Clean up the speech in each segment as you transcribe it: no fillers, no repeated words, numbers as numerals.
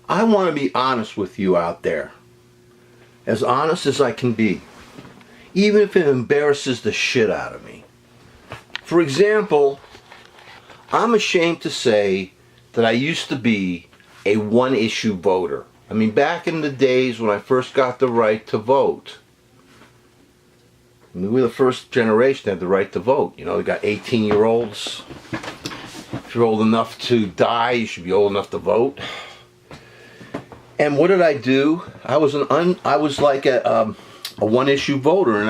I want to be honest with you out there. As honest as I can be. Even if it embarrasses the shit out of me. For example, I'm ashamed to say that I used to be a one-issue voter. I mean, back in the days when I first got the right to vote. I mean, we were the first generation that had the right to vote. You know, we got 18-year-olds. If you're old enough to die, you should be old enough to vote. And what did I do? I was like a one-issue voter,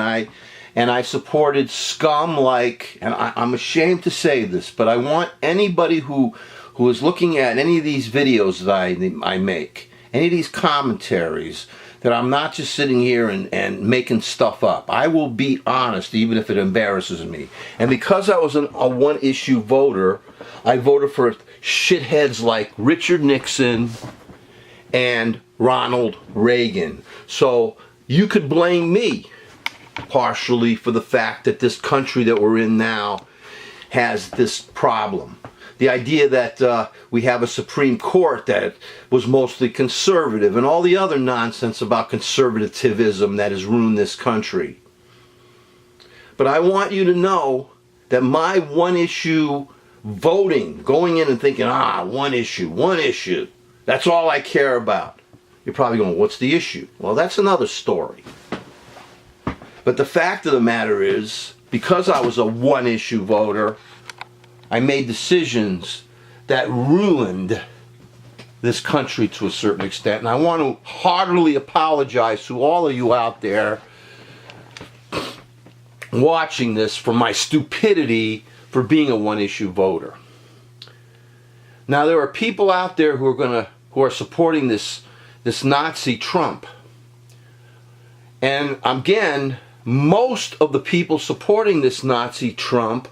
and I supported scum like, and I'm ashamed to say this, but I want anybody who is looking at any of these videos that I make, any of these commentaries, that I'm not just sitting here and making stuff up. I will be honest, even if it embarrasses me. And because I was a one-issue voter, I voted for shitheads like Richard Nixon and Ronald Reagan. So you could blame me partially for the fact that this country that we're in now has this problem. The idea that we have a Supreme Court that was mostly conservative and all the other nonsense about conservatism that has ruined this country. But I want you to know that my one-issue voting, going in and thinking, one issue, that's all I care about. You're probably going, what's the issue? Well, that's another story. But the fact of the matter is, because I was a one-issue voter, I made decisions that ruined this country to a certain extent. And I want to heartily apologize to all of you out there watching this for my stupidity for being a one-issue voter. Now, there are people out there who are supporting this Nazi Trump. And again, most of the people supporting this Nazi Trump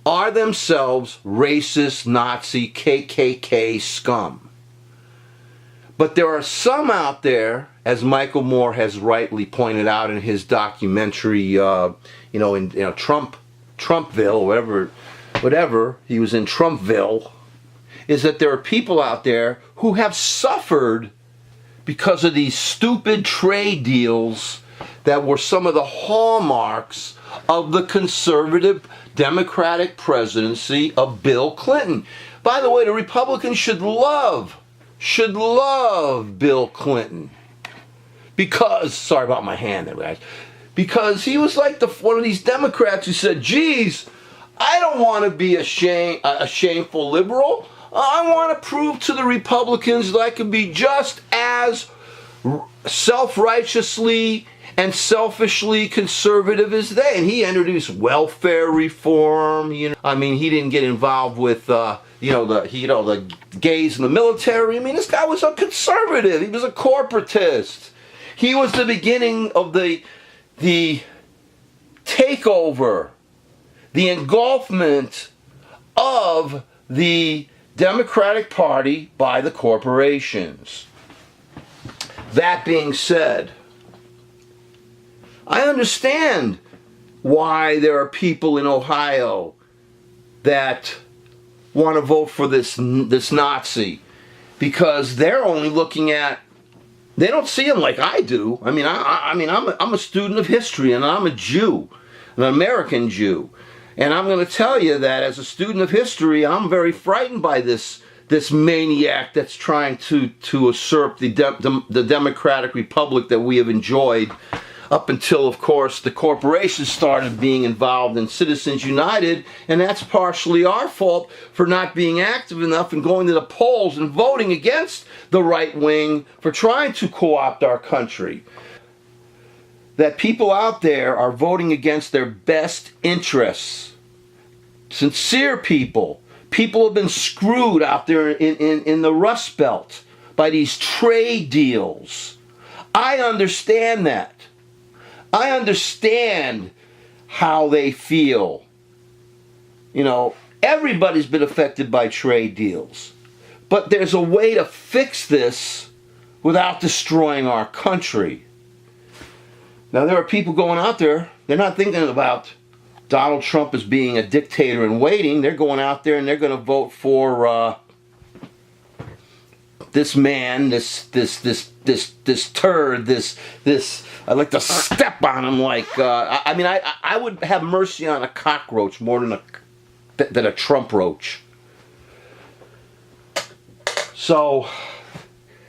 are themselves racist, Nazi, KKK scum. But there are some out there, as Michael Moore has rightly pointed out in his documentary, Trumpville, whatever, he was in Trumpville, is that there are people out there who have suffered because of these stupid trade deals that were some of the hallmarks of the conservative Democratic presidency of Bill Clinton. By the way, the Republicans should love Bill Clinton. Because, sorry about my hand there, guys. Because he was like one of these Democrats who said, geez, I don't want to be a shameful liberal. I want to prove to the Republicans that I can be just as self-righteously and selfishly conservative as they. And he introduced welfare reform. I mean, he didn't get involved with the gays in the military. I mean, this guy was a conservative. He was a corporatist. He was the beginning of the takeover, the engulfment of the Democratic Party by the corporations. That being said, I understand why there are people in Ohio that want to vote for this Nazi, because they're only looking at, they don't see him like I do. I mean, I'm a student of history, and I'm a Jew, an American Jew, and I'm going to tell you that as a student of history, I'm very frightened by this maniac that's trying to usurp the democratic republic that we have enjoyed up until, of course, the corporations started being involved in Citizens United, and that's partially our fault for not being active enough and going to the polls and voting against the right wing for trying to co-opt our country. That people out there are voting against their best interests. Sincere people. People have been screwed out there in the Rust Belt by these trade deals. I understand that. I understand how they feel. You know, everybody's been affected by trade deals. But there's a way to fix this without destroying our country. Now, there are people going out there, they're not thinking about Donald Trump as being a dictator in waiting. They're going out there and they're going to vote for this man, this turd, this. I'd like to step on him like. I would have mercy on a cockroach more than a Trump roach. So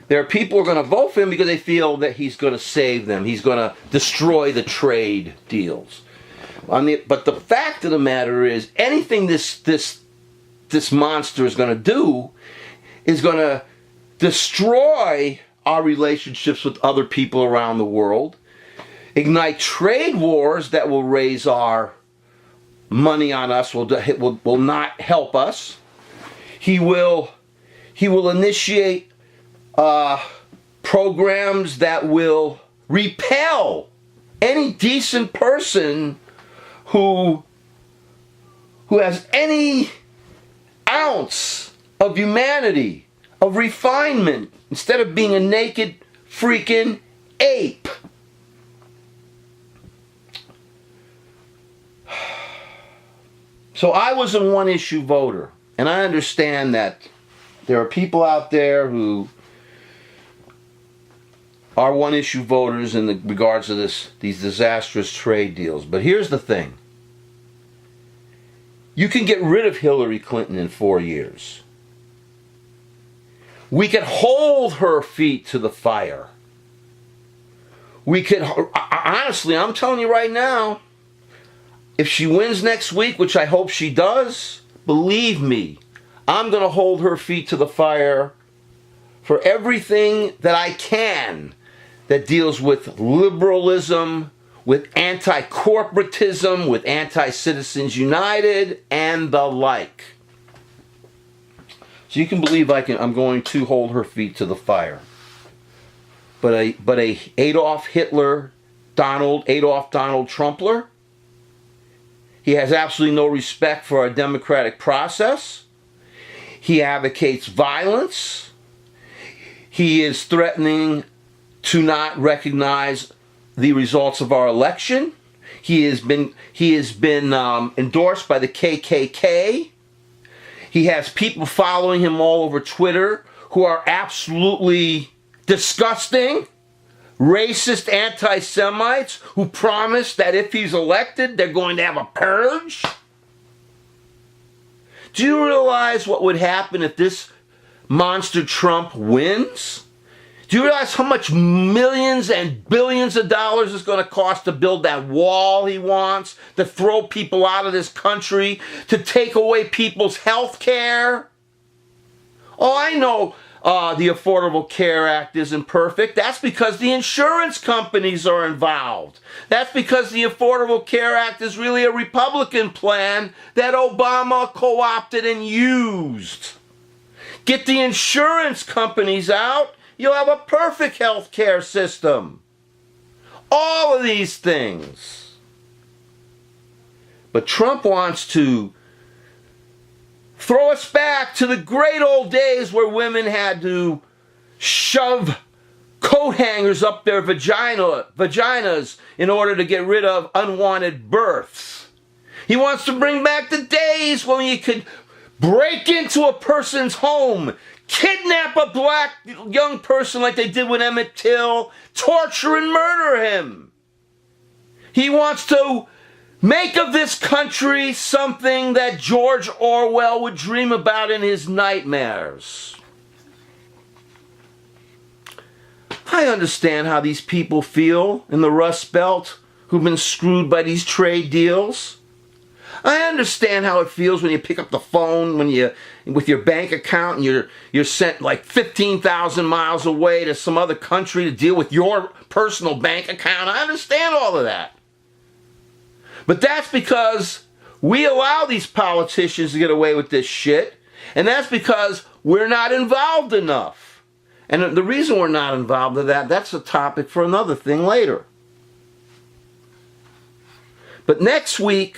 there are people who are going to vote for him because they feel that he's going to save them. He's going to destroy the trade deals. But the fact of the matter is, anything this monster is going to do is going to destroy our relationships with other people around the world, ignite trade wars that will raise our money on us, will not help us. He will initiate programs that will repel any decent person who has any ounce of humanity, of refinement, instead of being a naked freaking ape. So I was a one-issue voter, and I understand that there are people out there who are one-issue voters in regards to these disastrous trade deals. But here's the thing. You can get rid of Hillary Clinton in 4 years. We could hold her feet to the fire. We could, honestly, I'm telling you right now, if she wins next week, which I hope she does, believe me, I'm going to hold her feet to the fire for everything that I can that deals with liberalism, with anti-corporatism, with anti-Citizens United, and the like. So you can believe I'm going to hold her feet to the fire. But a Adolf Donald Trumpler, he has absolutely no respect for our democratic process. He advocates violence. He is threatening to not recognize the results of our election. He has been endorsed by the KKK. He has people following him all over Twitter who are absolutely disgusting, racist anti-Semites who promise that if he's elected, they're going to have a purge. Do you realize what would happen if this monster Trump wins? Do you realize how much millions and billions of dollars it's going to cost to build that wall he wants, to throw people out of this country, to take away people's health care? Oh, I know the Affordable Care Act isn't perfect. That's because the insurance companies are involved. That's because the Affordable Care Act is really a Republican plan that Obama co-opted and used. Get the insurance companies out, you'll have a perfect health care system. All of these things. But Trump wants to throw us back to the great old days where women had to shove coat hangers up their vaginas in order to get rid of unwanted births. He wants to bring back the days when you could break into a person's home, kidnap a black young person like they did with Emmett Till, torture and murder him. He wants to make of this country something that George Orwell would dream about in his nightmares. I understand how these people feel in the Rust Belt who've been screwed by these trade deals. I understand how it feels when you pick up the phone with your bank account and you're sent like 15,000 miles away to some other country to deal with your personal bank account. I understand all of that. But that's because we allow these politicians to get away with this shit, and that's because we're not involved enough. And the reason we're not involved in that's a topic for another thing later. But next week,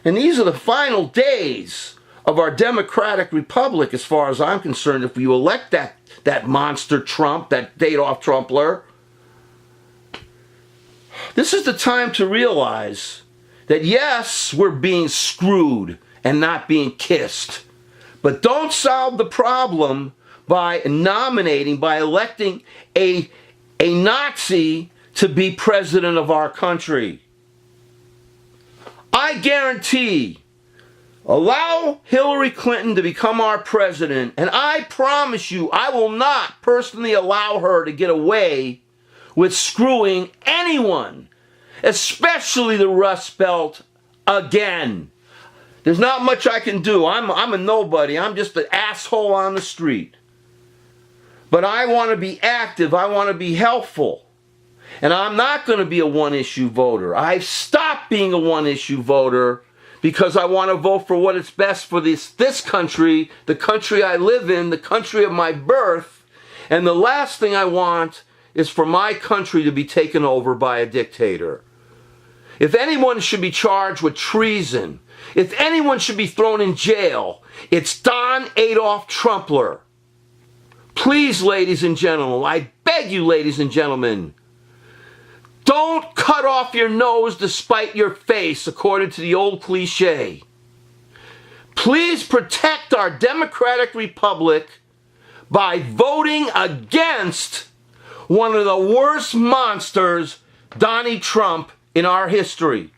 and these are the final days of our democratic republic as far as I'm concerned, if you elect that monster Trump, that Adolf Trumpler, this is the time to realize that yes, we're being screwed and not being kissed. But don't solve the problem by nominating, by electing a Nazi to be president of our country. I guarantee, allow Hillary Clinton to become our president, and I promise you, I will not personally allow her to get away with screwing anyone, especially the Rust Belt, again. There's not much I can do. I'm a nobody. I'm just an asshole on the street. But I want to be active. I want to be helpful. And I'm not going to be a one-issue voter. I've stopped being a one-issue voter because I want to vote for what is best for this country, the country I live in, the country of my birth. And the last thing I want is for my country to be taken over by a dictator. If anyone should be charged with treason, if anyone should be thrown in jail, it's Don Adolf Trumpler. Please, ladies and gentlemen, I beg you, ladies and gentlemen, don't cut off your nose to spite your face, according to the old cliche. Please protect our democratic republic by voting against one of the worst monsters, Donnie Trump, in our history.